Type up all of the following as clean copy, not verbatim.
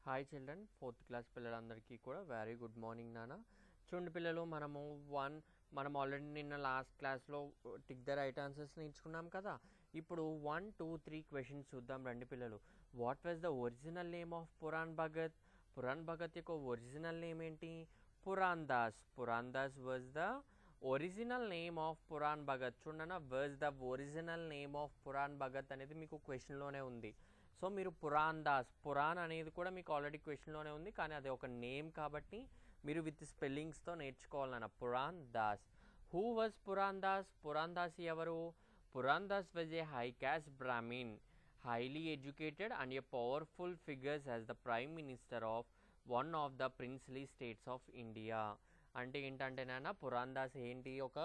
Hi children, fourth class పిల్లలందరికీ కూడా very good morning నాన్న. చూడండి పిల్లలు, మనం ఆల్రెడీ నిన్న లాస్ట్ క్లాస్లో టిక్ ద రైట్ ఆన్సర్స్ నేర్చుకున్నాం కదా. ఇప్పుడు 1, 2, 3 క్వశ్చన్స్ చూద్దాం రండి పిల్లలు. What was the original name of Puran Bhagat? Puran Bhagat యొక్క ఒరిజినల్ నేమ్ ఏంటి? Puran Das. Puran Das was the original name of Puran Bhagat. చూడన్నా, was the original name of Puran Bhagat అనేది మీకు క్వశ్చన్లోనే ఉంది. సో మీరు పురాణ్ దాస్, పురాణ్ అనేది కూడా మీకు ఆల్రెడీ క్వశ్చన్లోనే ఉంది, కానీ అది ఒక నేమ్ కాబట్టి మీరు విత్ స్పెల్లింగ్స్తో నేర్చుకోవాలన్న. పురాణ్ దాస్. Who was Puran Das? పురాణ్ దాస్ ఎవరు? Puran Das was a high caste Brahmin, highly educated and a powerful figures as the prime minister of one of the princely states of India. అంటే ఏంటంటే నాన్న, పురాణ్ దాస్ ఏంటి? ఒక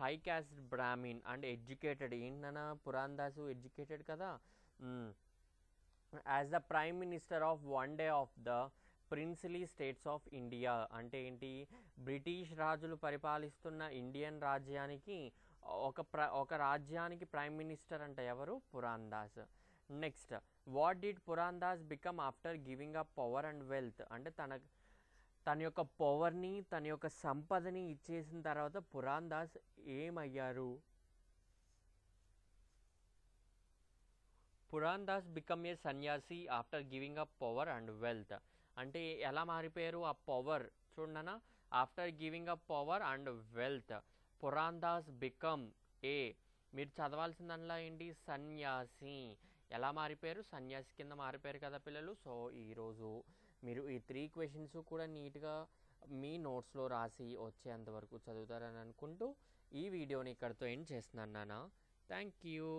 high caste Brahmin and educated. ఏంటన్నా, Pooran Das educated కదా. As the prime minister of one day of the princely states of India. అంటే ఏంటి? British రాజులు పరిపాలిస్తున్న ఇండియన్ రాజ్యానికి ఒక రాజ్యానికి ప్రైమ్ మినిస్టర్ అంటే ఎవరు? Puran Das. Next, what did Pooran Das become after giving up power and wealth? అంటే తన యొక్క పవర్ని, తన యొక్క సంపదని ఇచ్చేసిన తర్వాత పురాణ్ దాస్ ఏమయ్యారు? Pooran Das become a sanyasi after giving up power and wealth. అంటే ఎలా మారిపోయారు? ఆ పవర్ చూడనా, after giving up power and wealth Puran Das become a, మీరు చదవాల్సిందల్లా ఏంటి? సన్యాసి. ఎలా మారిపోయారు? సన్యాసి కింద మారిపోయారు కదా పిల్లలు. సో ఈరోజు మీరు ఈ 3 క్వశ్చన్స్ కూడా నీట్గా మీ నోట్స్లో రాసి వచ్చేంతవరకు చదువుతారని అనుకుంటూ ఈ వీడియోని ఇక్కడితో ఎండ్ చేస్తున్నాను నాన్న. Thank you.